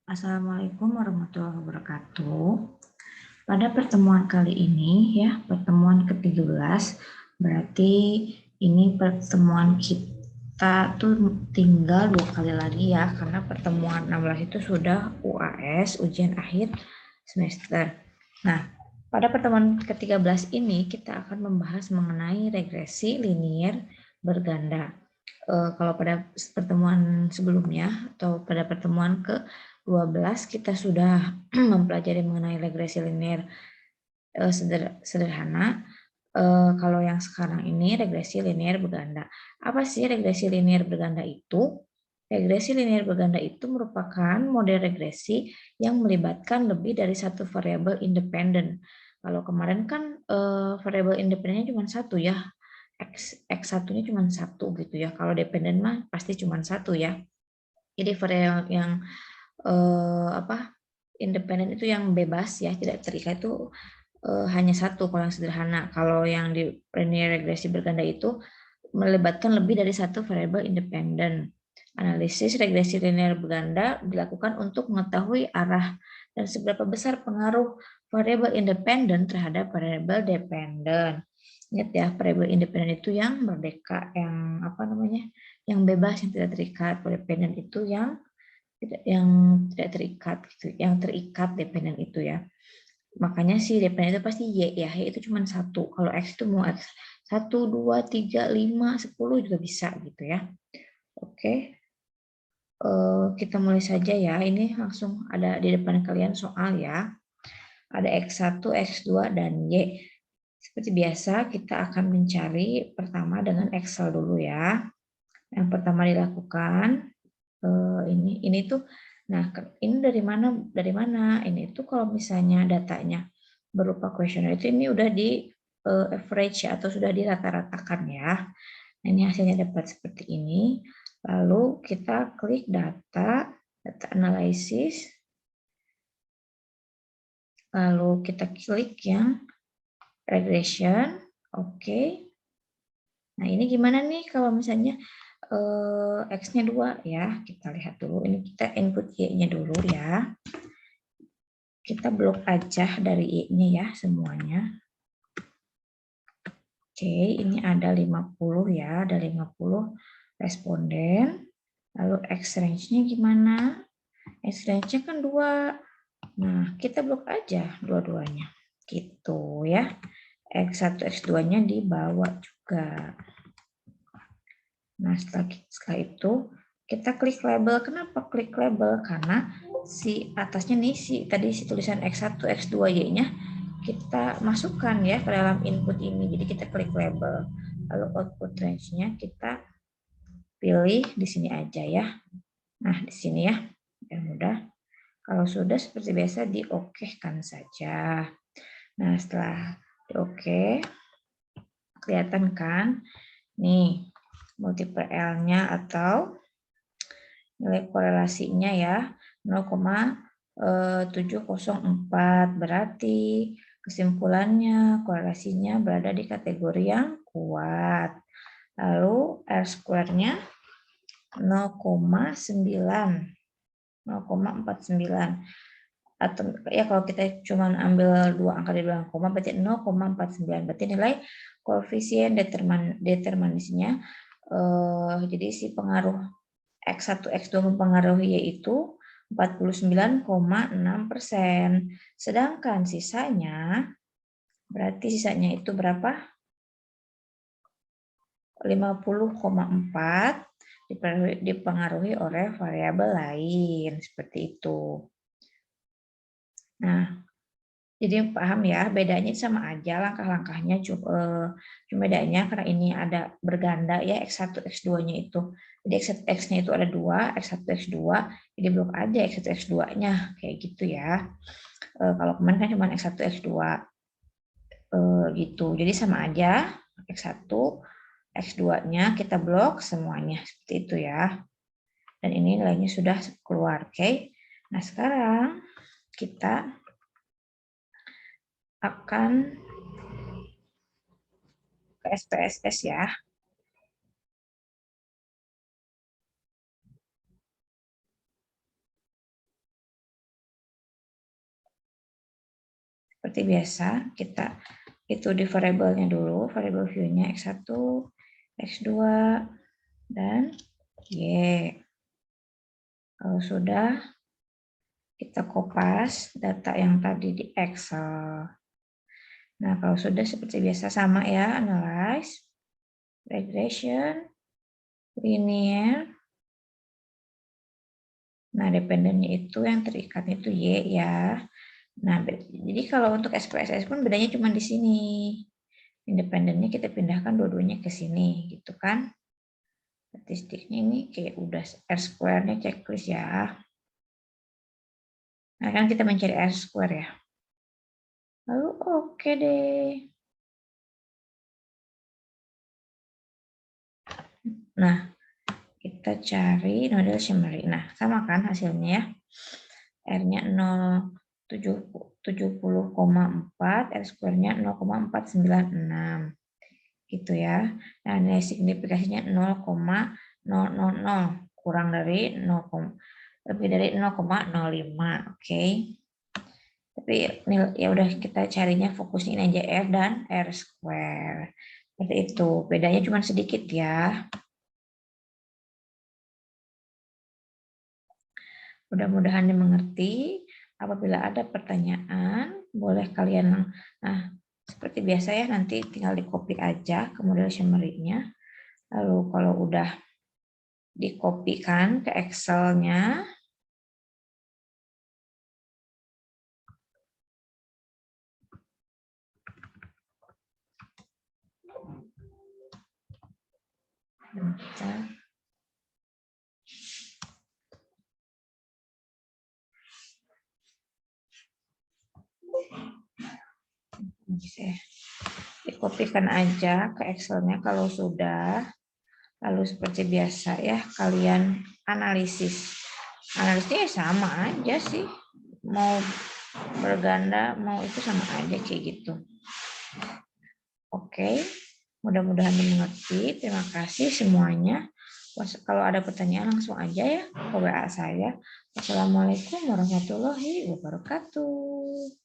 Assalamualaikum warahmatullahi wabarakatuh. Pada pertemuan kali ini ya, pertemuan ke-13, berarti ini pertemuan kita tuh tinggal 2 kali lagi ya, karena pertemuan 16 itu sudah UAS, ujian akhir semester. Nah, pada pertemuan ke-13 ini kita akan membahas mengenai regresi linier berganda. Kalau pada pertemuan sebelumnya atau pada pertemuan ke-12 kita sudah mempelajari mengenai regresi linier sederhana. Kalau yang sekarang ini regresi linier berganda. Apa sih regresi linier berganda itu? Regresi linier berganda itu merupakan model regresi yang melibatkan lebih dari satu variabel independen. Kalau kemarin kan variabel independennya cuma satu ya, X1-nya cuma satu gitu ya. Kalau dependen mah pasti cuma satu ya. Jadi variabel yang independen itu yang bebas ya, tidak terikat itu hanya satu kalau yang sederhana. Kalau yang di linear regresi berganda itu melibatkan lebih dari satu variabel independen. Analisis regresi linear berganda dilakukan untuk mengetahui arah dan seberapa besar pengaruh variabel independen terhadap variabel dependen. Ingat ya, variabel independen itu yang merdeka, yang bebas, yang tidak terikat. Dependen itu yang tidak terikat gitu, yang terikat dependen itu ya. Makanya si dependen itu pasti Y ya, Y itu cuma satu. Kalau X itu mau X 1, 2, 3, 5, 10 juga bisa gitu ya. Oke, kita mulai saja ya. Ini langsung ada di depan kalian soal ya. Ada X1, X2, dan Y. Seperti biasa kita akan mencari pertama dengan Excel dulu ya. Yang pertama dilakukan ini tuh, nah ini dari mana ini tuh kalau misalnya datanya berupa kuesioner itu ini udah di average ya, atau sudah dirata-ratakan ya. Nah, ini hasilnya dapat seperti ini. Lalu kita klik data analysis, lalu kita klik yang regression. Oke. Nah, ini gimana nih kalau misalnya X-nya 2 ya. Kita lihat dulu. Ini kita input Y-nya dulu ya. Kita blok aja dari Y-nya ya semuanya. Oke, ini ada 50 ya. Ada 50 responden. Lalu X range-nya gimana? X range-nya kan 2. Nah, kita blok aja dua-duanya. Gitu ya. X1, X2-nya dibawa juga. Nah, setelah itu kita klik label. Kenapa klik label? Karena si atasnya nih tadi tulisan X1, X2, Y-nya kita masukkan ya ke dalam input ini. Jadi kita klik label. Lalu output range-nya kita pilih di sini aja ya. Nah, di sini ya. Yang mudah. Kalau sudah seperti biasa di-OK-kan saja. Nah, setelah di-OK, kelihatan kan? Nih, multiple L-nya atau nilai korelasinya ya 0,704. Berarti kesimpulannya korelasinya berada di kategori yang kuat. Lalu R square-nya 0,9. 0,49. Atau ya kalau kita cuma ambil dua angka di belakang koma berarti 0,49. Berarti nilai koefisien determinisnya jadi si pengaruh X1, X2 mempengaruhi yaitu 49,6%. Sedangkan berarti sisanya itu berapa? 50,4 dipengaruhi oleh variabel lain, seperti itu. Nah, jadi paham ya, bedanya sama aja langkah-langkahnya, cuma bedanya karena ini ada berganda ya, X1, X2-nya itu. Jadi X1, X-nya itu ada 2, X1, X2, jadi blok aja X1, X2-nya, kayak gitu ya. Kalau kemarin kan cuma X1, X2 gitu. Jadi sama aja, X1, X2-nya kita blok semuanya, seperti itu ya. Dan ini nilainya sudah keluar, oke. Nah, sekarang kita akan ke SPSS ya. Seperti biasa, kita itu di variabelnya dulu, variabel view-nya X1, X2, dan Y. Kalau sudah, kita kopas data yang tadi di Excel. Nah, kalau sudah seperti biasa sama ya, analyze, regression, linear. Nah, dependennya itu yang terikat itu Y ya. Nah, jadi kalau untuk SPSS pun bedanya cuma di sini. Independennya kita pindahkan dua-duanya ke sini, gitu kan. Statistiknya ini kayak udah R-square-nya checklist ya. Nah, kan kita mencari R-square ya. Lalu oke deh. Nah, kita cari model summary. Nah, sama kan hasilnya ya. R-nya 0,70,4, R-square-nya 0,496. Gitu ya. Nah, nilai signifikasinya 0,000, kurang dari 0, lebih dari 0,05, oke. Tapi ya udah kita carinya fokusnya ini aja R dan R square. Seperti itu. Bedanya cuma sedikit ya. Mudah-mudahan dimengerti. Apabila ada pertanyaan, boleh kalian, nah seperti biasa ya, nanti tinggal di copy aja ke model summary-nya. Lalu kalau udah dikopikan ke Excel-nya, bentar. Dikopikan aja ke Excel-nya kalau sudah. Lalu seperti biasa ya, kalian analisis. Analisisnya sama aja sih. Mau berganda, mau itu sama aja kayak gitu. Oke, mudah-mudahan dimengerti. Terima kasih semuanya. Kalau ada pertanyaan langsung aja ya ke WA saya. Wassalamualaikum warahmatullahi wabarakatuh.